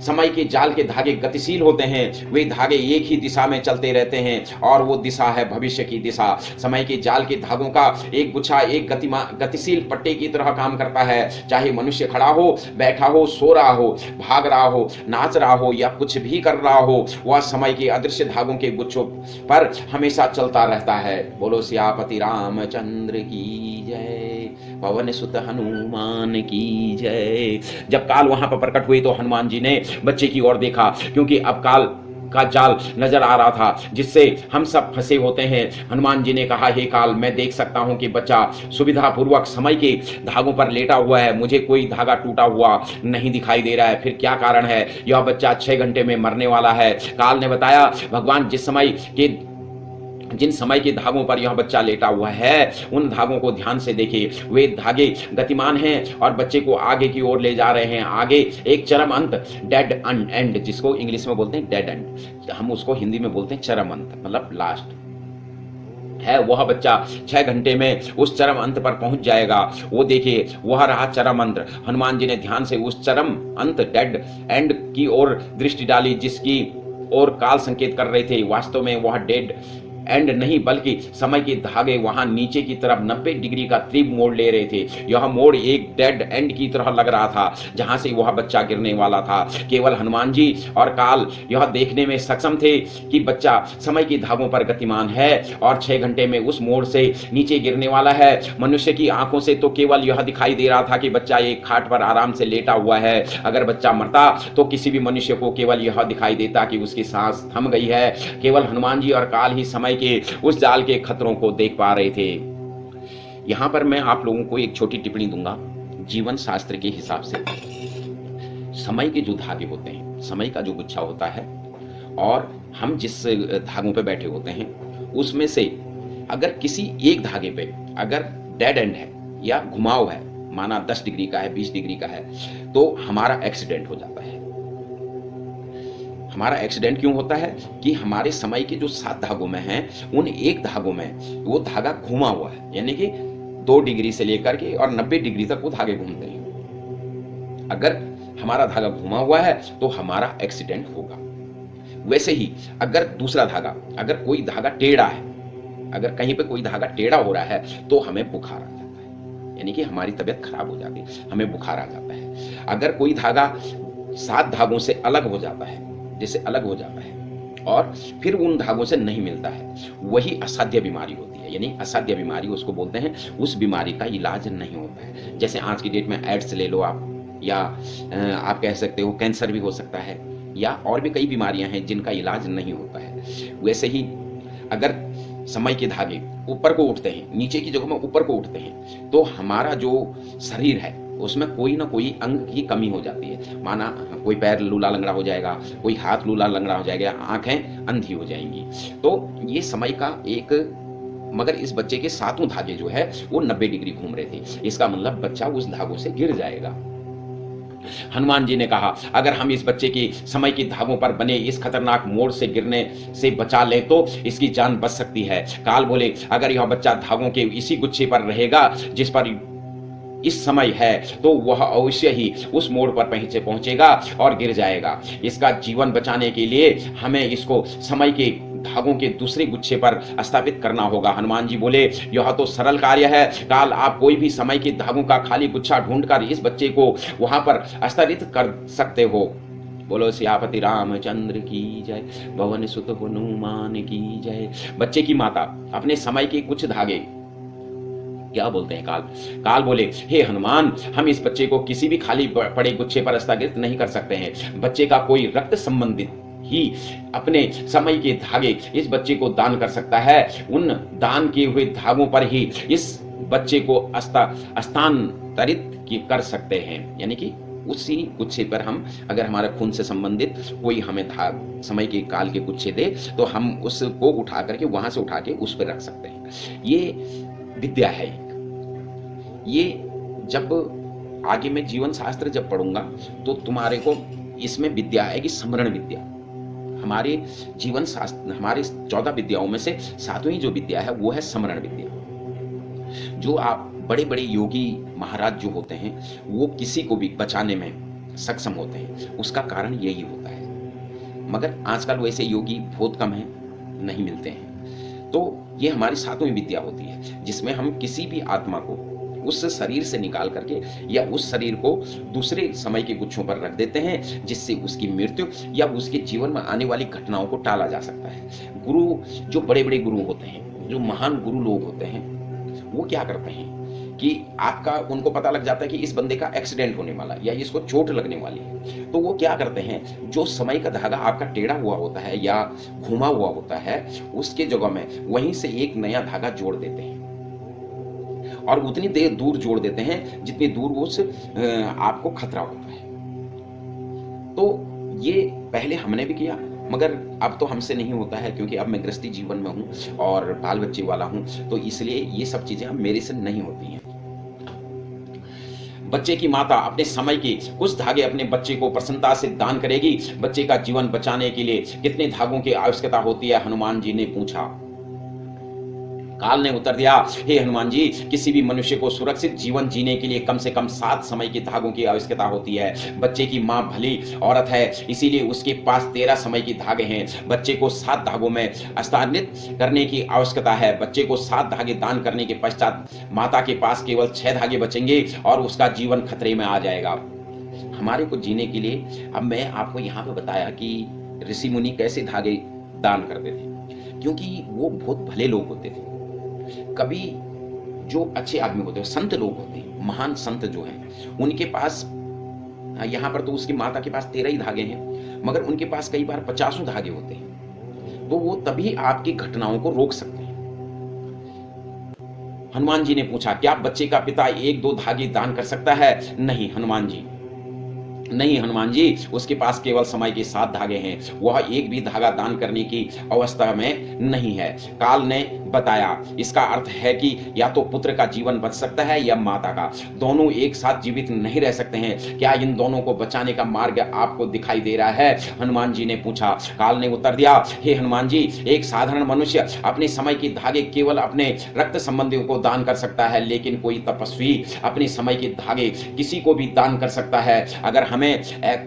समय के जाल के धागे गतिशील होते हैं, वे धागे एक ही दिशा में चलते रहते हैं और वो दिशा है भविष्य की दिशा। समय के जाल के धागों का एक गुच्छा एक गतिशील पट्टे की तरह काम करता है। चाहे मनुष्य खड़ा हो, बैठा हो, सो रहा हो, भाग रहा हो, नाच रहा हो या कुछ भी कर रहा हो, वह समय के अदृश्य धागों के गुच्छों पर हमेशा चलता रहता है। बोलो सियापति रामचंद्र की जय, पवन सुत हनुमान की जय। जब काल वहां पर प्रकट हुई तो हनुमान जी ने बच्चे की ओर देखा, क्योंकि अब काल का जाल नजर आ रहा था जिससे हम सब फंसे होते हैं। हनुमान जी ने कहा, हे काल, मैं देख सकता हूं कि बच्चा सुविधा पूर्वक समय के धागों पर लेटा हुआ है, मुझे कोई धागा टूटा हुआ नहीं दिखाई दे रहा है। फिर क्या कारण है? यह बच्चा 6 घंटे में मरने वाला है। काल ने बताया, भगवान जिन समय के धागों पर यह बच्चा लेटा हुआ है, उन धागों को ध्यान से देखिए। वे धागे गतिमान हैं और बच्चे को आगे की ओर ले जा रहे हैं। आगे एक चरम अंत, डेड एंड, जिसको इंग्लिश में बोलते हैं डेड एंड, हम उसको हिंदी में बोलते हैं चरम अंत, मतलब लास्ट है। वह बच्चा 6 घंटे में उस चरम अंत पर पहुंच जाएगा। वो देखिए, वह रहा चरम अंत। हनुमान जी ने ध्यान से उस चरम अंत, डेड एंड की ओर दृष्टि डाली, जिसकी ओर काल संकेत कर रहे थे। वास्तव में वह डेड एंड नहीं, बल्कि समय के धागे वहां नीचे की तरफ 90 डिग्री का तीव्र मोड़ ले रहे थे। यह मोड़ एक डेड एंड की तरह लग रहा था, जहां से वह बच्चा गिरने वाला था। केवल हनुमान जी और काल यह देखने में सक्षम थे कि बच्चा समय के धागों पर गतिमान है और 6 घंटे में उस मोड़ से नीचे गिरने वाला है। मनुष्य की आंखों से तो केवल यह दिखाई दे रहा था कि बच्चा एक खाट पर आराम से लेटा हुआ है। अगर बच्चा मरता तो किसी भी मनुष्य को केवल यह दिखाई देता कि उसकी सांस थम गई है। केवल हनुमान जी और काल ही समय के उस जाल के खतरों को देख पा रहे थे। यहां पर मैं आप लोगों को एक छोटी टिप्पणी दूंगा। जीवन शास्त्र के हिसाब से समय के जो धागे होते हैं, समय का जो गुच्छा होता है, और हम जिस धागों पे बैठे होते हैं, उसमें से अगर किसी एक धागे पे अगर डेड एंड है या घुमाव है, माना 10 डिग्री का है, 20 डिग्री का है, तो हमारा एक्सीडेंट हो जाता है। हमारा एक्सीडेंट क्यों होता है? कि हमारे समय के जो 7 धागों में हैं, उन एक धागों में वो धागा घुमा हुआ है, यानी कि 2 डिग्री से लेकर के और 90 डिग्री तक वो धागे घूमते हैं। अगर हमारा धागा घुमा हुआ है तो हमारा एक्सीडेंट होगा। वैसे ही अगर दूसरा धागा, अगर कोई धागा टेढ़ा है, अगर कहीं पे कोई धागा टेढ़ा हो रहा है तो हमें बुखार आ जाता है, यानी कि हमारी तबीयत खराब हो जाती है, हमें बुखार आ जाता है। अगर कोई धागा 7 धागों से अलग हो जाता है, जैसे अलग हो जाता है और फिर उन धागों से नहीं मिलता है, वही असाध्य बीमारी होती है। यानी असाध्य बीमारी उसको बोलते हैं, उस बीमारी का इलाज नहीं होता है। जैसे आज की डेट में एड्स ले लो आप, या आप कह सकते हो कैंसर भी हो सकता है, या और भी कई बीमारियां हैं जिनका इलाज नहीं होता है। वैसे ही अगर समय के धागे ऊपर को उठते हैं, नीचे की जगह में ऊपर को उठते हैं, तो हमारा जो शरीर है उसमें कोई ना कोई अंग की कमी हो जाती है। माना कोई पैर लूला लंगड़ा हो जाएगा, कोई हाथ लूला लंगड़ा हो जाएगा, आंखें अंधी हो जाएंगी। तो ये समय का एक, मगर इस बच्चे के 7 धागे जो है वो 90 डिग्री घूम रहे थे। इसका मतलब बच्चा उस धागों से गिर जाएगा। हनुमान जी ने कहा, अगर हम इस बच्चे की समय के धागों पर बने इस खतरनाक मोड़ से गिरने से बचा लें तो इसकी जान बच सकती है। काल बोले, अगर यह बच्चा धागों के इसी गुच्छे पर रहेगा जिस पर इस समय है, तो वह अवश्य ही उस मोड़ पर पहुंचेगा और गिर जाएगा। इसका जीवन बचाने के लिए हमें इसको समय के धागों के दूसरे गुच्छे पर स्थापित करना होगा। हनुमान जी बोले, यह तो सरल कार्य है। काल, आप कोई भी समय के धागों का खाली गुच्छा ढूंढकर इस बच्चे को वहां पर स्थापित कर सकते हो। बोलो सियापति रामचंद्र की जय, भवन सुत हनुमान की जय। बच्चे की माता अपने समय के कुछ धागे, क्या बोलते हैं काल बोले, हे हनुमान, हम इस बच्चे को किसी भी खाली पड़े गुच्छे पर स्थापित नहीं कर सकते हैं। बच्चे का कोई रक्त संबंधित ही अपने समय के धागे इस बच्चे को दान कर सकता है। उन दान किए हुए धागों पर ही इस बच्चे को स्थानांतरित कर सकते हैं। यानी कि उसी गुच्छे पर हम, अगर हमारा खून से संबंधित कोई हमें समय के काल के गुच्छे दे, तो हम उसको उठा करके वहां से उठा के उस पर रख सकते हैं। ये विद्या है। ये जब आगे मैं जीवन शास्त्र जब पढ़ूंगा तो तुम्हारे को इसमें विद्या आएगी, स्मरण विद्या। हमारे जीवन शास्त्र, हमारे 14 विद्याओं में से 7वीं जो विद्या है वो है स्मरण विद्या। जो आप बड़े बड़े योगी महाराज जो होते हैं, वो किसी को भी बचाने में सक्षम होते हैं, उसका कारण यही होता है। मगर आजकल वैसे योगी बहुत कम हैं, नहीं मिलते हैं। तो ये हमारी सातवीं विद्या होती है, जिसमें हम किसी भी आत्मा को उस शरीर से निकाल करके या उस शरीर को दूसरे समय के गुच्छों पर रख देते हैं, जिससे उसकी मृत्यु या उसके जीवन में आने वाली घटनाओं को टाला जा सकता है। गुरु, जो बड़े बड़े गुरु होते हैं, जो महान गुरु लोग होते हैं, वो क्या करते हैं कि आपका, उनको पता लग जाता है कि इस बंदे का एक्सीडेंट होने वाला है या इसको चोट लगने वाली है, तो वो क्या करते हैं, जो समय का धागा आपका टेढ़ा हुआ होता है या घुमा हुआ होता है, उसके जगह में वहीं से एक नया धागा जोड़ देते हैं, और उतनी देर दूर जोड़ देते हैं जितनी दूर उस आपको खतरा होता है। तो ये पहले हमने भी किया, मगर अब तो हमसे नहीं होता है, क्योंकि अब मैं गृहस्थी जीवन में हूँ और बाल बच्चे वाला हूँ, तो इसलिए ये सब चीजें अब मेरे से नहीं होती हैं। बच्चे की माता अपने समय के कुछ धागे अपने बच्चे को प्रसन्नता से दान करेगी। बच्चे का जीवन बचाने के लिए कितने धागों की आवश्यकता होती है, हनुमान जी ने पूछा। काल ने उत्तर दिया, हे हनुमान जी, किसी भी मनुष्य को सुरक्षित जीवन जीने के लिए कम से कम 7 समय के धागों की आवश्यकता होती है। बच्चे की मां भली औरत है, इसीलिए उसके पास 13 समय के धागे हैं। बच्चे को 7 धागों में हस्तांतरित करने की आवश्यकता है। बच्चे को 7 धागे दान करने के पश्चात माता के पास केवल 6 धागे बचेंगे और उसका जीवन खतरे में आ जाएगा। हमारे को जीने के लिए, अब मैं आपको यहाँ पे बताया कि ऋषि मुनि कैसे धागे दान करते थे, क्योंकि वो बहुत भले लोग होते थे। कभी जो अच्छे आदमी होते हैं, संत लोग होते हैं, महान संत जो हैं, उनके पास, यहाँ पर तो उसकी माता के पास 13 ही धागे हैं, मगर उनके पास कई बार 50 धागे होते हैं, तो वो तभी आपकी घटनाओं को रोक सकते हैं। हनुमान जी ने पूछा, क्या बच्चे का पिता 1-2 धागे दान कर सकता है? नहीं हनुमान जी, नहीं हनुमान जी, उसके पास केवल समय के 7 धागे हैं, वह एक भी धागा दान करने की अवस्था में नहीं है। काल ने बताया, इसका अर्थ है कि या तो पुत्र का जीवन बच सकता है या माता का, दोनों एक साथ जीवित नहीं रह सकते हैं। क्या इन दोनों को बचाने का मार्ग आपको दिखाई दे रहा है? हनुमान जी ने पूछा। काल ने उत्तर दिया, हे हनुमान जी, एक साधारण मनुष्य अपने समय के धागे केवल अपने रक्त संबंधियों को दान कर सकता है, लेकिन कोई तपस्वी अपने समय के धागे किसी को भी दान कर सकता है। अगर हमें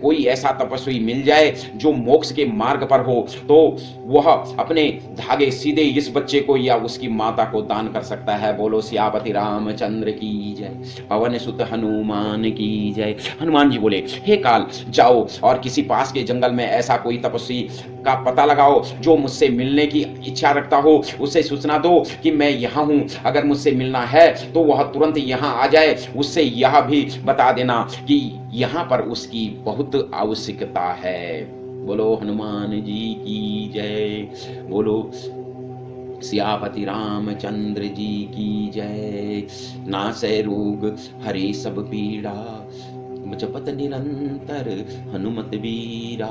कोई ऐसा तपस्वी मिल जाए जो मोक्ष के मार्ग पर हो, तो वह अपने धागे सीधे इस बच्चे को या उसकी माता को दान कर सकता है। बोलो सियापति रामचंद्र की जय, पवन सुत हनुमान की जय। हनुमान जी बोले, हे काल, जाओ और किसी पास के जंगल में ऐसा कोई तपस्वी का पता लगाओ जो मुझसे मिलने की इच्छा रखता हो, उसे सूचना दो कि मैं यहाँ हूँ। अगर मुझसे मिलना है तो वह तुरंत यहाँ आ जाए। उससे यह भी बता देना कि यहाँ पर उसकी बहुत आवश्यकता है। बोलो हनुमान जी की जय, बोलो सियापति रामचंद्र जी की जय। नासै रोग हरे सब पीड़ा, जपत निरंतर हनुमत वीरा।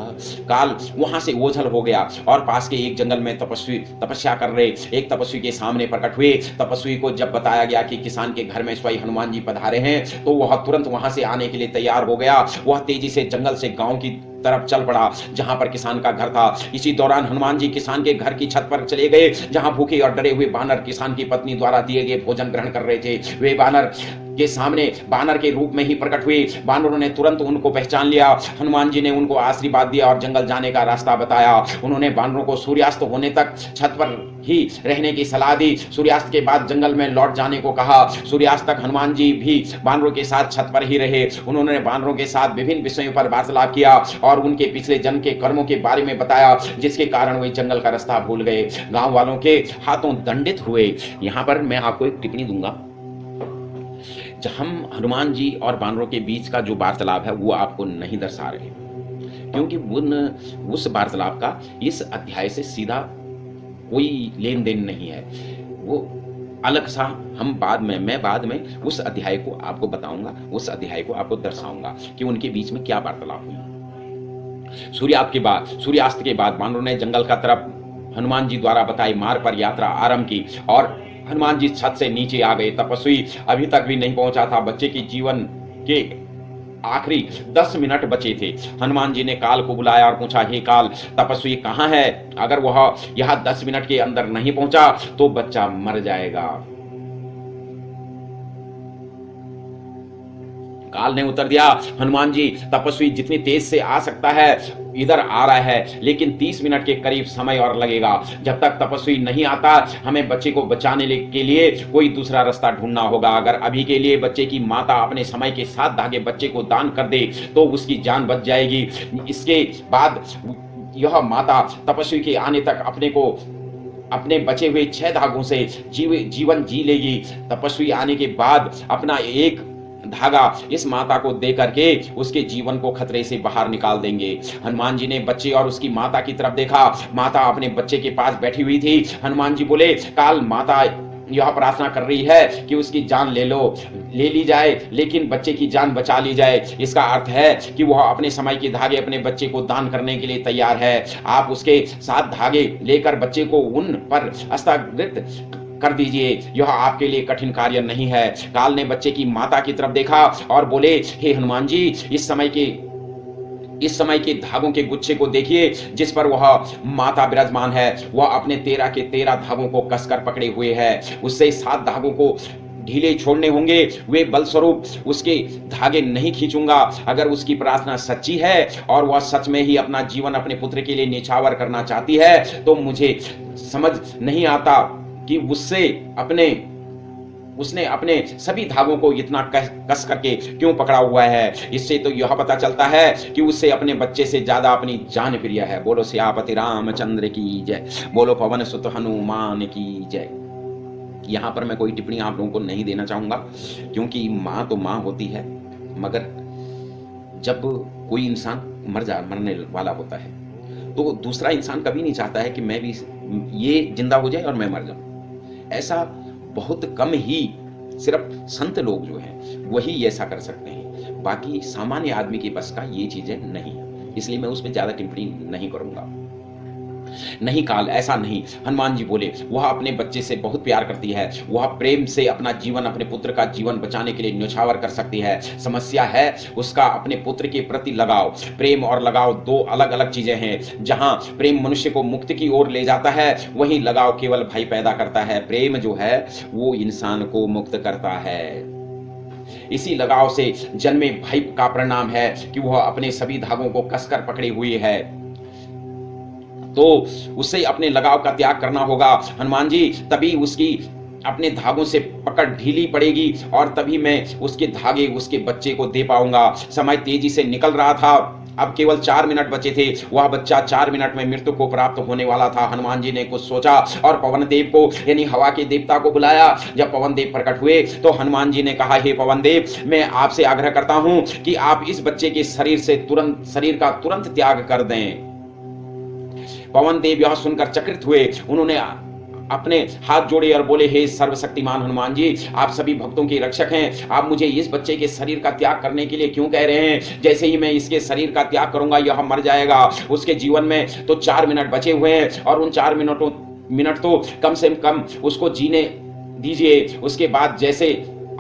काल वहां से ओझल हो गया और पास के एक जंगल में तपस्वी तपस्या कर रहे एक तपस्वी के सामने प्रकट हुए। तपस्वी को जब बताया गया कि किसान के घर में स्वयं हनुमान जी पधारे हैं, तो वह तुरंत वहां से आने के लिए तैयार हो गया। वह तेजी से जंगल से गांव की तरफ चल पड़ा जहां पर किसान का घर था। इसी दौरान हनुमान जी किसान के घर की छत पर चले गए, जहां भूखे और डरे हुए बानर किसान की पत्नी द्वारा दिए गए भोजन ग्रहण कर रहे थे। वे बानर के सामने बानर के रूप में ही प्रकट हुए। बानरों ने तुरंत उनको पहचान लिया। हनुमान जी ने उनको आशीर्वाद दिया और जंगल जाने का रास्ता बताया। उन्होंने बानरों को सूर्यास्त होने तक छत पर ही रहने की सलाह दी। सूर्यास्त के बाद जंगल में लौट जाने को कहा। सूर्यास्त तक हनुमान जी भी बानरों के साथ छत पर ही रहे। उन्होंने बानरों के साथ विभिन्न विषयों पर वार्तालाप किया और उनके पिछले जन्म के कर्मों के बारे में बताया, जिसके कारण वे जंगल का रास्ता भूल गए, गांव वालों के हाथों दंडित हुए। यहां पर मैं आपको एक टिप्पणी दूंगा। हम हनुमान जी और बानरों के बीच का जो वार्तालाप है वो आपको नहीं दर्शा रहे, क्योंकि उस वार्तालाप का इस अध्याय से सीधा कोई लेन देन नहीं है। वो अलग सा मैं बाद में उस अध्याय को आपको बताऊंगा, उस अध्याय को आपको दर्शाऊंगा कि उनके बीच में क्या वार्तालाप हुई। सूर्यास्त के बाद बानरों ने जंगल का तरफ हनुमान जी द्वारा बताई मार्ग पर यात्रा आरंभ की और हनुमान जी छत से नीचे आ गए। तपस्वी अभी तक भी नहीं पहुंचा था। बच्चे के जीवन के आखिरी 10 मिनट बचे थे। हनुमान जी ने काल को बुलाया और पूछा, हे काल, तपस्वी कहाँ है? अगर वह यहाँ 10 मिनट के अंदर नहीं पहुंचा तो बच्चा मर जाएगा। काल ने उत्तर दिया, हनुमान जी, तपस्वी जितनी तेज से आ सकता है इधर आ रहा है, लेकिन 30 मिनट के करीब समय और लगेगा। जब तक तपस्वी नहीं आता हमें बच्चे को बचाने के लिए कोई दूसरा रास्ता ढूंढना होगा। अगर अभी के लिए बच्चे की माता अपने समय के 7 धागे बच्चे को दान कर दे तो उसकी जान बच जाएगी। इसके बाद यह माता तपस्वी के आने तक अपने बचे हुए 6 धागों से जीवन जी लेगी। तपस्वी आने के बाद अपना एक धागा इस माता को दे करके उसके जीवन को खतरे से बाहर निकाल देंगे। हनुमान जी ने बच्चे और उसकी माता की तरफ देखा। माता अपने बच्चे के पास बैठी हुई थी। हनुमान जी बोले, काल माता यह प्रार्थना कर रही है कि उसकी जान ले ली जाए, लेकिन बच्चे की जान बचा ली जाए। इसका अर्थ है कि वह अपने समय के धागे अपने बच्चे को दान करने के लिए तैयार है। आप उसके 7 धागे लेकर बच्चे को उन पर हस्तांतरित कर दीजिए। यह आपके लिए कठिन कार्य नहीं है। काल ने बच्चे की माता की तरफ देखा और बोले, हे हनुमान जी, इस समय के धागों के गुच्छे को देखिए जिस पर वह माता विराजमान है। वह अपने 13 के 13 धागों को कसकर पकड़े हुए है। उससे 7 धागों को ढीले छोड़ने होंगे। वे बलस्वरूप उसके धागे नहीं खींचूंगा। अगर उसकी प्रार्थना सच्ची है और वह सच में ही अपना जीवन अपने पुत्र के लिए निछावर करना चाहती है तो मुझे समझ नहीं आता कि उसने अपने सभी धागों को इतना कस करके क्यों पकड़ा हुआ है। इससे तो यह पता चलता है कि उससे अपने बच्चे से ज्यादा अपनी जान प्रिय है। बोलो सियापति रामचंद्र की जय, बोलो पवन सुत हनुमान की जय। यहाँ पर मैं कोई टिप्पणी आप लोगों को नहीं देना चाहूंगा, क्योंकि माँ तो माँ होती है, मगर जब कोई इंसान मरने वाला होता है तो दूसरा इंसान कभी नहीं चाहता है कि मैं भी ये जिंदा हो जाए और मैं मर जाऊं। ऐसा बहुत कम ही सिर्फ संत लोग जो हैं वही ऐसा कर सकते हैं। बाकी सामान्य आदमी के बस का ये चीजें नहीं है, इसलिए मैं उसमें ज्यादा टिप्पणी नहीं करूंगा। नहीं काल, ऐसा नहीं। हनुमान जी बोले, वह अपने बच्चे से बहुत प्यार करती है। वह प्रेम से अपना जीवन अपने पुत्र का जीवन बचाने के लिए न्यौछावर कर सकती है। समस्या है उसका अपने पुत्र के प्रति लगाव। प्रेम और लगाव 2 अलग अलग चीजें हैं। जहां प्रेम मनुष्य को मुक्ति की ओर ले जाता है, वहीं लगाव केवल भय पैदा करता है। प्रेम जो है वो इंसान को मुक्त करता है। इसी लगाव से जन्मे भय का परिणाम है कि वह अपने सभी धागों को कसकर पकड़े हुए है। तो उससे अपने लगाव का त्याग करना होगा हनुमान जी, तभी उसकी अपने धागों से पकड़ ढीली पड़ेगी और तभी मैं उसके धागे उसके बच्चे को दे पाऊंगा। समय तेजी से निकल रहा था। अब केवल 4 मिनट बचे थे। वह बच्चा 4 मिनट में मृत्यु को प्राप्त होने वाला था। हनुमान जी ने कुछ सोचा और पवन देव को यानी हवा के देवता को बुलाया। जब पवन देव प्रकट हुए तो हनुमान जी ने कहा, हे पवन देव, मैं आपसे आग्रह करता हूं कि आप इस बच्चे के शरीर का तुरंत त्याग कर दें। पवन देव यह सुनकर चकित हुए। उन्होंने अपने हाथ जोड़े और बोले, हे सर्वशक्तिमान हनुमान जी, आप सभी भक्तों के रक्षक हैं। आप मुझे इस बच्चे के शरीर का त्याग करने के लिए क्यों कह रहे हैं? जैसे ही मैं इसके शरीर का त्याग करूंगा यह मर जाएगा। उसके जीवन में तो 4 मिनट बचे हुए हैं और उन 4 मिनट तो कम से कम उसको जीने दीजिए। उसके बाद जैसे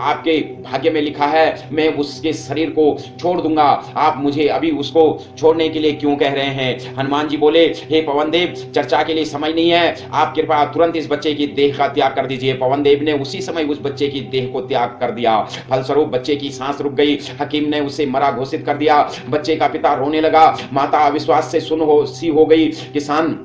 आपके भाग्य में लिखा है मैं उसके शरीर को छोड़ दूंगा। आप मुझे अभी उसको छोड़ने के लिए क्यों कह रहे हैं? हनुमान जी बोले, हे पवन देव, चर्चा के लिए समय नहीं है। आप कृपया तुरंत इस बच्चे की देह का त्याग कर दीजिए। पवन देव ने उसी समय उस बच्चे की देह को त्याग कर दिया। फलस्वरूप बच्चे की सांस रुक गई। हकीम ने उसे मरा घोषित कर दिया। बच्चे का पिता रोने लगा। माता अविश्वास से सुन्न हो गई। किसान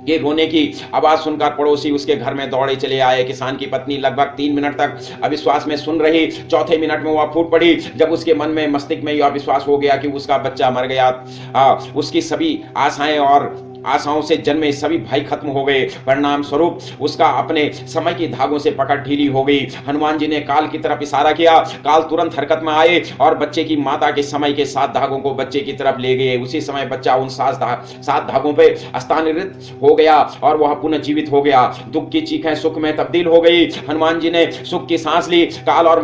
के रोने की आवाज सुनकर पड़ोसी उसके घर में दौड़े चले आए। किसान की पत्नी लगभग 3 मिनट तक अविश्वास में सुन रही। चौथे मिनट में वह फूट पड़ी जब उसके मन में मस्तिष्क में यह विश्वास हो गया कि उसका बच्चा मर गया। उसकी सभी आशाओं से जन्मे सभी भय खत्म हो गए। परिणाम स्वरूप उसका अपने समय की धागों से पकड़ ढीली हो गई। हनुमान जी ने काल की तरफ इशारा किया। काल तुरंत हरकत में आए और बच्चे की माता के समय के 7 धागों को बच्चे की तरफ ले गए। उसी समय बच्चा उन 7 धागों पे स्थानांतरित हो गया और वह पुनः जीवित हो गया। दुख की चीखें सुख में तब्दील हो गई। हनुमान जी ने सुख की सांस ली। काल और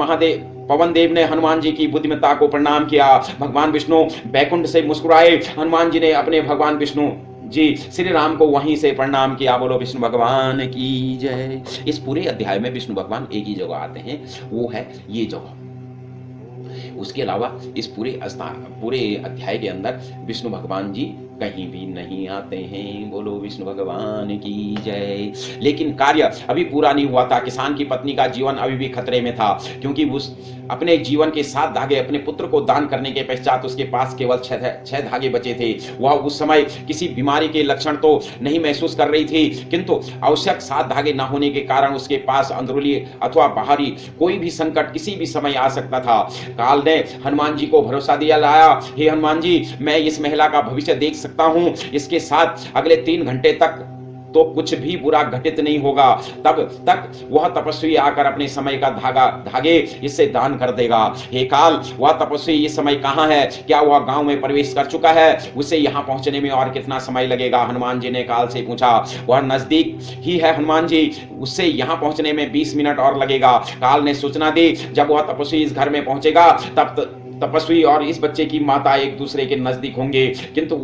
पवन देव ने हनुमान जी की बुद्धिमत्ता को प्रणाम किया। भगवान विष्णु बैकुंठ से मुस्कुराए। हनुमान जी ने अपने भगवान विष्णु जी श्री राम को वहीं से प्रणाम किया। बोलो विष्णु भगवान की जय। इस पूरे अध्याय में विष्णु भगवान एक ही जगह आते हैं, वो है ये जगह। उसके अलावा इस पूरे अध्याय के अंदर विष्णु भगवान जी कहीं भी नहीं आते हैं। बोलो विष्णु भगवान की जय। लेकिन कार्य अभी पूरा नहीं हुआ था। किसान की पत्नी का जीवन अभी भी खतरे में था, क्योंकि उस अपने जीवन के 7 धागे अपने पुत्र को दान करने के पश्चात उसके पास केवल 6 धागे बचे थे। वह उस समय किसी बीमारी के लक्षण तो नहीं महसूस कर रही थी, किंतु आवश्यक 7 धागे न होने के कारण उसके पास अंदरूनी अथवा बाहरी कोई भी संकट किसी भी समय आ सकता था। काल ने हनुमान जी को भरोसा दिया लाया, हे हनुमान जी, मैं इस महिला का भविष्य देख सकता हूं, इसके साथ अगले 3 घंटे तक तो कुछ भी बुरा घटित नहीं होगा। तब तक वह तपस्वी आकर अपने समय का धागे इससे दान कर देगा। हे काल, वह तपस्वी इस समय कहां है? क्या वह गांव में प्रवेश कर चुका है? उसे यहां पहुंचने में और कितना समय लगेगा? हनुमान जी ने काल से पूछा। वह नजदीक ही है हनुमान जी, उससे यहां पहुंचने में 20 मिनट और लगेगा। काल ने सूचना दी, जब वह तपस्वी इस घर में पहुंचेगा तब तपस्वी और इस बच्चे की माता एक दूसरे के नजदीक होंगे, किंतु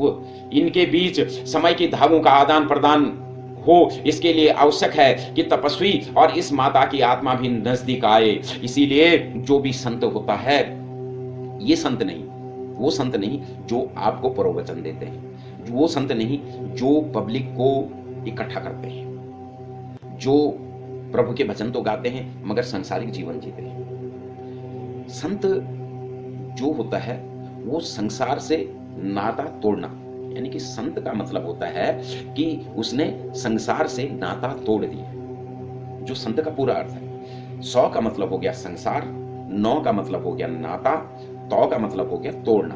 इनके बीच समय के धागों का आदान प्रदान हो, इसके लिए आवश्यक है कि तपस्वी और इस माता की आत्मा भी नजदीक आए। इसीलिए जो भी संत होता है, ये संत नहीं, वो संत नहीं जो आपको प्रवचन देते हैं, वो संत नहीं जो पब्लिक को इकट्ठा करते हैं, जो प्रभु के भजन तो गाते हैं मगर सांसारिक जीवन जीते हैं। संत जो होता है वो संसार से नाता तोड़ना, यानी कि संत का मतलब होता है कि उसने संसार से नाता तोड़ दिया, जो संत का पूरा अर्थ है। 100 का मतलब हो गया संसार, 9 का मतलब हो गया नाता, 100 का मतलब हो गया तोड़ना,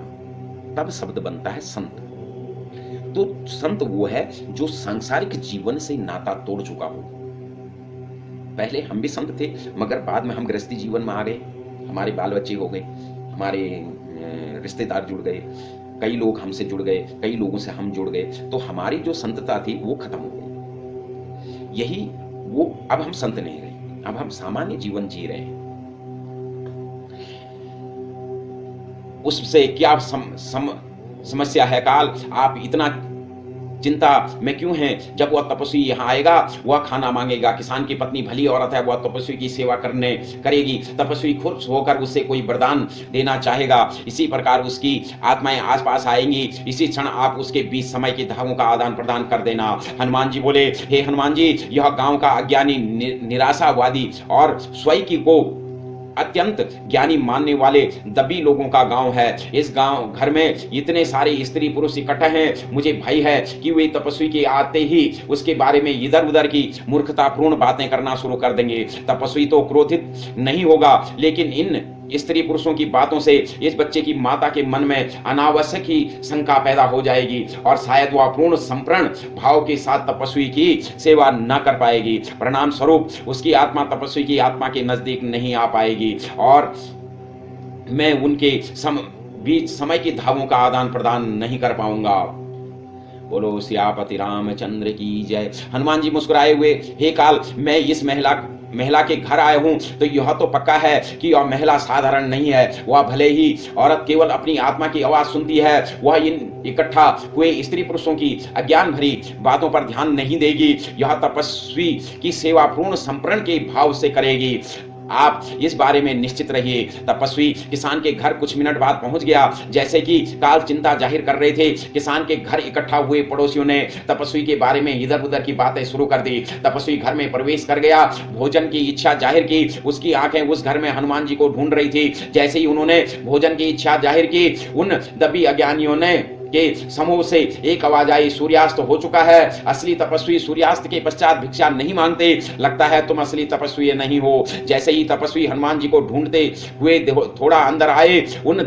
तब शब्द बनता है संत। तो संत वो है जो सांसारिक जीवन से नाता तोड़ चुका हो। पहले हम भी संत थे, मगर बाद में हम गृहस्थी जीवन में आ गए, हमारे बाल बच्चे हो गए, हमारे रिश्तेदार जुड़ गए, कई लोग हमसे जुड़ गए, कई लोगों से हम जुड़ गए, तो हमारी जो संतता थी वो खत्म हो गई। यही वो, अब हम संत नहीं रहे, अब हम सामान्य जीवन जी रहे हैं। उससे क्या समस्या है काल? आप इतना चिंता में क्यों हैं? जब वह तपस्वी यहाँ आएगा, वह खाना मांगेगा। किसान की पत्नी भली औरत है, वह तपस्वी की सेवा करेगी। तपस्वी खुश होकर उससे कोई वरदान देना चाहेगा। इसी प्रकार उसकी आत्माएं आसपास आएंगी। इसी क्षण आप उसके बीच समय के धागों का आदान प्रदान कर देना। हनुमान जी बोले, हे हनुमान जी, यह गांव का अज्ञानी, निराशावादी और स्वयं को अत्यंत ज्ञानी मानने वाले दबी लोगों का गांव है। इस गांव घर में इतने सारे स्त्री पुरुष इकट्ठे हैं, मुझे भय है कि वे तपस्वी के आते ही उसके बारे में इधर उधर की मूर्खतापूर्ण बातें करना शुरू कर देंगे। तपस्वी तो क्रोधित नहीं होगा, लेकिन इन स्त्री पुरुषों की बातों से इस बच्चे की माता के मन में अनावश्यक ही शंका पैदा हो जाएगी और शायद वह पूर्ण संप्रण भाव के साथ तपस्वी की सेवा न कर पाएगी। परिणाम स्वरूप उसकी आत्मा तपस्वी की आत्मा के नजदीक नहीं आ पाएगी और मैं उनके बीच समय के धागों का आदान प्रदान नहीं कर पाऊंगा। बोलो सियापति रामचंद्र की जय। हनुमान जी मुस्कुराए हुए, हे काल, मैं इस महिला के घर आया हूं तो यह तो पक्का है कि यह महिला साधारण नहीं है। वह भले ही औरत केवल अपनी आत्मा की आवाज सुनती है, वह इन इकट्ठा हुए स्त्री पुरुषों की अज्ञान भरी बातों पर ध्यान नहीं देगी। यह तपस्वी की सेवा पूर्ण संप्रण के भाव से करेगी। आप इस बारे में निश्चित रहिए। तपस्वी किसान के घर कुछ मिनट बाद पहुंच गया। जैसे कि काल चिंता जाहिर कर रहे थे, किसान के घर इकट्ठा हुए पड़ोसियों ने तपस्वी के बारे में इधर उधर की बातें शुरू कर दी। तपस्वी घर में प्रवेश कर गया, भोजन की इच्छा जाहिर की। उसकी आंखें उस घर में हनुमान जी को ढूंढ रही थी। जैसे ही उन्होंने भोजन की इच्छा जाहिर की, उन दबी अज्ञानियों ने के समूह से एक आवाज आई, सूर्यास्त हो चुका है। असली तपस्वी सूर्यास्त के पश्चात भिक्षा नहीं मांगते। लगता है तुम असली तपस्वी नहीं हो। जैसे ही तपस्वी हनुमान जी को ढूंढते हुए थोड़ा अंदर आए, उन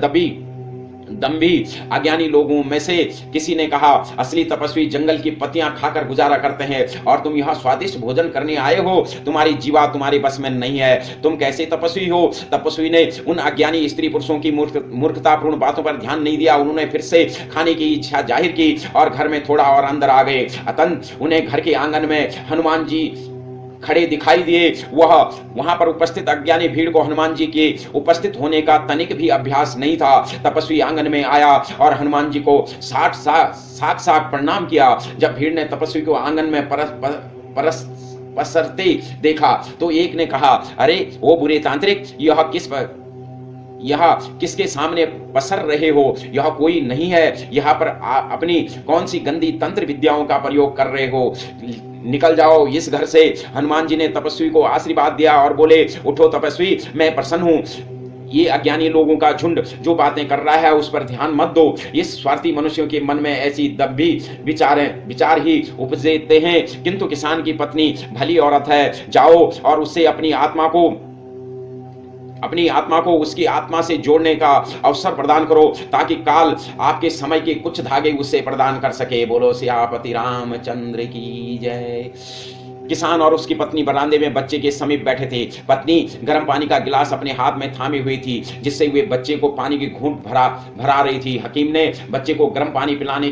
दम्भी अज्ञानी लोगों में से किसी ने कहा, असली तपस्वी जंगल की पत्तियां खाकर गुजारा करते हैं और तुम यहाँ स्वादिष्ट भोजन करने आए हो। तुम्हारी जीवा तुम्हारे बस में नहीं है। तुम कैसे तपस्वी हो? तपस्वी ने उन अज्ञानी स्त्री पुरुषों की मूर्खतापूर्ण बातों पर ध्यान नहीं दिया। उन्होंने फिर से खाने की इच्छा जाहिर की और घर में थोड़ा और अंदर आ गए। अतः उन्हें घर के आंगन में हनुमान जी खड़े दिखाई दिए। वह वहां पर उपस्थित अज्ञानी भीड़ को हनुमान जी के उपस्थित होने का तनिक भी अभ्यास नहीं था। तपस्वी आंगन में आया और हनुमान जी को साक्षात प्रणाम किया। जब भीड़ ने तपस्वी को आंगन में पसरते देखा तो एक ने कहा, अरे वो बुरे तांत्रिक, यह यह किसके सामने पसर रहे हो? यह कोई नहीं है, यहाँ पर अपनी कौन सी गंदी तंत्र विद्याओं का प्रयोग कर रहे हो? निकल जाओ इस घर से। हनुमान जी ने तपस्वी को आशीर्वाद दिया और बोले, उठो तपस्वी, मैं प्रसन्न हूं। ये अज्ञानी लोगों का झुंड जो बातें कर रहा है उस पर ध्यान मत दो। इस स्वार्थी मनुष्यों के मन में ऐसी दब्बी विचार ही उपजते हैं। किंतु किसान की पत्नी भली औरत है, जाओ और उससे अपनी आत्मा को उसकी आत्मा से जोड़ने का अवसर प्रदान करो, ताकि काल आपके समय के कुछ धागे उससे प्रदान कर सके। बोलो सियापति रामचंद्र की जय। किसान और उसकी पत्नी बरामदे में बच्चे के समीप बैठे थे। पत्नी गर्म पानी का गिलास अपने हाथ में थामी हुई थी, जिससे वे बच्चे को पानी की घूंट भरा रही थी। हकीम ने बच्चे को गर्म पानी पिलाने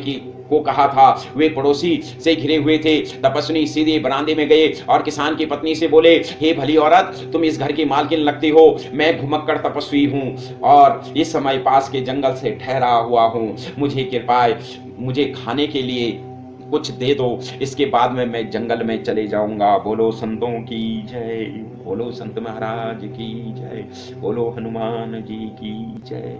को कहा था। वे पड़ोसी से घिरे हुए थे। तपस्वी सीधे बरामदे में गए और किसान की पत्नी से बोले, हे भली औरत, तुम इस घर की मालकिन लगती हो। मैं घुमक्कड़ तपस्वी हूँ और इस समय पास के जंगल से ठहरा हुआ हूँ। मुझे खाने के लिए कुछ दे दो, इसके बाद में मैं जंगल में चले जाऊंगा। बोलो संतों की जय, बोलो संत महाराज की जय, बोलो हनुमान जी की जय।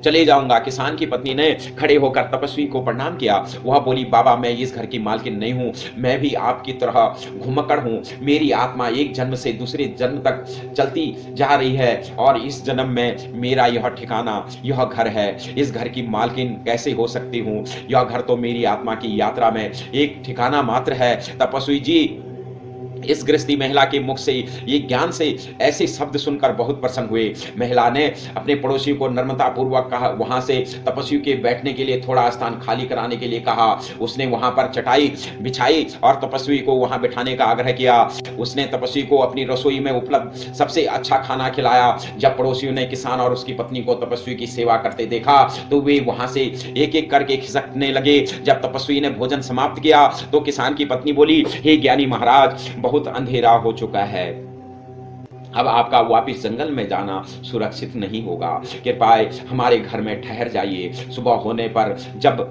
चले जाऊंगा। किसान की पत्नी ने खड़े होकर तपस्वी को प्रणाम किया। वह बोली, बाबा, मैं इस घर की मालकिन नहीं हूं, मैं भी आपकी तरह घुमक्कड़ हूं। मेरी आत्मा एक जन्म से दूसरे जन्म तक चलती जा रही है और इस जन्म में मेरा यह ठिकाना, यह घर है। इस घर की मालकिन कैसे हो सकती हूं? यह घर तो मेरी आत्मा की यात्रा में एक ठिकाना मात्र है। तपस्वी जी इस गृहस्थी महिला के मुख से ये ज्ञान से ऐसे शब्द सुनकर बहुत प्रसन्न हुए। महिला ने अपने पड़ोसी को नम्रता पूर्वक कहा, वहां से तपस्वी के बैठने के लिए थोड़ा स्थान खाली कराने के लिए कहा। उसने वहां पर चटाई बिछाई और तपस्वी को वहां बिठाने का आग्रह किया। उसने तपस्वी को अपनी रसोई में उपलब्ध सबसे अच्छा खाना खिलाया। जब पड़ोसियों ने किसान और उसकी पत्नी को तपस्वी की सेवा करते देखा तो वे वहां से एक एक करके खिसकने लगे। जब तपस्वी ने भोजन समाप्त किया तो किसान की पत्नी बोली, हे ज्ञानी महाराज, बहुत अंधेरा हो चुका है, अब आपका वापिस जंगल में जाना सुरक्षित नहीं होगा। कृपया हमारे घर में ठहर जाइए। सुबह होने पर जब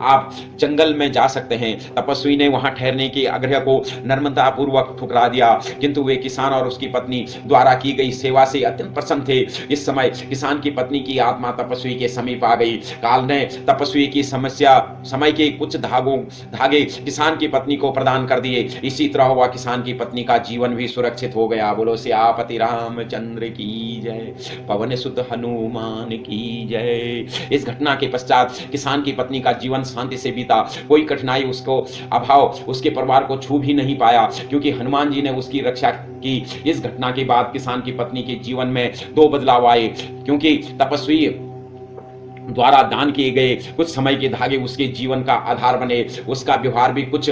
आप जंगल में जा सकते हैं। तपस्वी ने वहां ठहरने के आग्रह को नम्रता पूर्वक ठुकरा दिया, किंतु वे किसान और उसकी पत्नी द्वारा की गई सेवा से अत्यंत प्रसन्न थे। इस समय किसान की पत्नी की आत्मा तपस्वी के समीप आ गई। काल ने तपस्वी की समय के कुछ धागे किसान की पत्नी को प्रदान कर दिए। इसी तरह हुआ किसान की पत्नी का जीवन भी सुरक्षित हो गया। बोलो सियापति रामचंद्र की जय, पवन सुत हनुमान की जय। इस घटना के पश्चात किसान की पत्नी का जीवन शांति से बीता। कोई कठिनाई उसको अभाव उसके परिवार को छू भी नहीं पाया, क्योंकि हनुमान जी ने उसकी रक्षा की। इस घटना के बाद किसान की पत्नी के जीवन में दो बदलाव आए, क्योंकि तपस्वी द्वारा दान किए गए कुछ समय के धागे उसके जीवन का आधार बने। उसका व्यवहार भी कुछ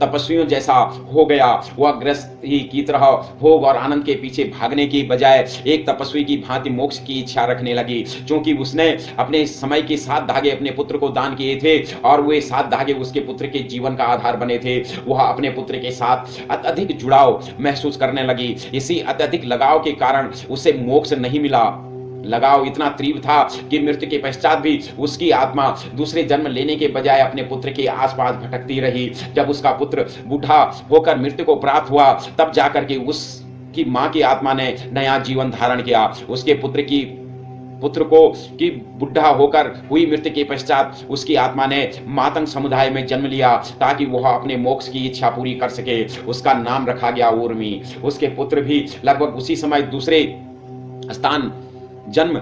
तपस्वियों जैसा हो गया। वह गृहस्थी की तरह भोग और आनंद के पीछे भागने की बजाय एक तपस्वी की भांति मोक्ष की इच्छा रखने लगी। क्योंकि उसने अपने समय के 7 धागे अपने पुत्र को दान किए थे और वे 7 धागे उसके पुत्र के जीवन का आधार बने थे। वह अपने पुत्र के साथ अत्यधिक जुड़ाव महसूस करने लगी। इसी अत्यधिक लगाव के कारण उसे मोक्ष नहीं मिला। लगाव इतना तीव्र था कि मृत्यु के पश्चात भी उसकी आत्मा दूसरे जन्म लेने के बजाय अपने पुत्र के आसपास भटकती रही। जब उसका पुत्र बूढ़ा होकर मृत्यु को प्राप्त हुआ, तब जाकर के उसकी मां की आत्मा ने नया जीवन धारण किया। उसके पुत्र को कि बुढ़ा होकर हुई मृत्यु के पश्चात उसकी आत्मा ने मातंग समुदाय में जन्म लिया, ताकि वह अपने मोक्ष की इच्छा पूरी कर सके। उसका नाम रखा गया उर्मी। उसके पुत्र भी लगभग उसी समय दूसरे स्थान जन्म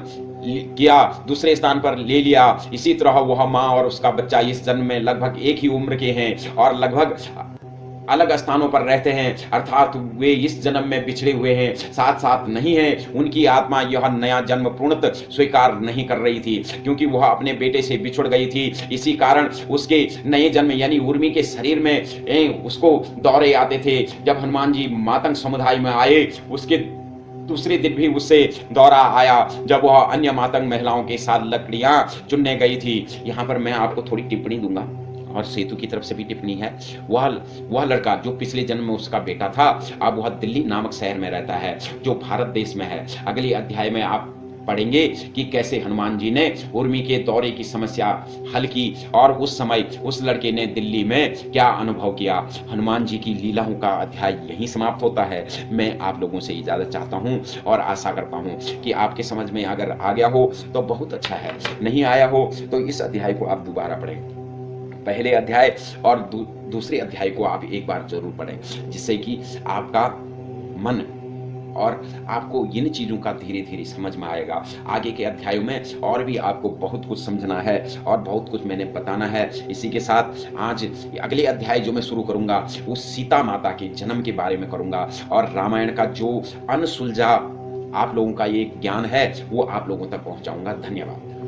किया, दूसरे स्थान पर ले लिया। इसी तरह वह मां और उसका बच्चा इस जन्म में लगभग एक ही उम्र के हैं और लगभग अलग स्थानों पर रहते हैं, अर्थात वे इस जन्म में बिछड़े हुए हैं, साथ साथ नहीं हैं। उनकी आत्मा यह नया जन्म पूर्णतः स्वीकार नहीं कर रही थी, क्योंकि वह अपने बेटे से बिछुड़ गई थी। इसी कारण उसके नए जन्म यानी उर्मी के शरीर में उसको दौरे आते थे। जब हनुमान जी मातंग समुदाय में आए, उसके दूसरे दिन भी उससे दौरा आया, जब वह अन्य मातंग महिलाओं के साथ लकड़ियां चुनने गई थी। यहाँ पर मैं आपको थोड़ी टिप्पणी दूंगा और सेतु की तरफ से भी टिप्पणी है। वह लड़का जो पिछले जन्म में उसका बेटा था, अब वह दिल्ली नामक शहर में रहता है, जो भारत देश में है। अगले अध्याय में आप पढ़ेंगे कि कैसे हनुमान जी ने उर्मी के दौरे की समस्या हल की और उस समय उस लड़के ने दिल्ली में क्या अनुभव किया। हनुमान जी की लीलाओं का अध्याय यहीं समाप्त होता है। मैं आप लोगों से इजाजत चाहता हूं और आशा करता हूं कि आपके समझ में अगर आ गया हो तो बहुत अच्छा है, नहीं आया हो तो इस अध्याय को आप दोबारा पढ़ें। पहले अध्याय और दूसरे अध्याय को आप एक बार जरूर पढ़ें, जिससे कि आपका मन और आपको इन चीजों का धीरे धीरे समझ में आएगा। आगे के अध्यायों में और भी आपको बहुत कुछ समझना है और बहुत कुछ मैंने बताना है। इसी के साथ आज अगले अध्याय जो मैं शुरू करूंगा वो सीता माता के जन्म के बारे में करूंगा और रामायण का जो अनसुलझा आप लोगों का ये ज्ञान है वो आप लोगों तक पहुंचाऊंगा। धन्यवाद।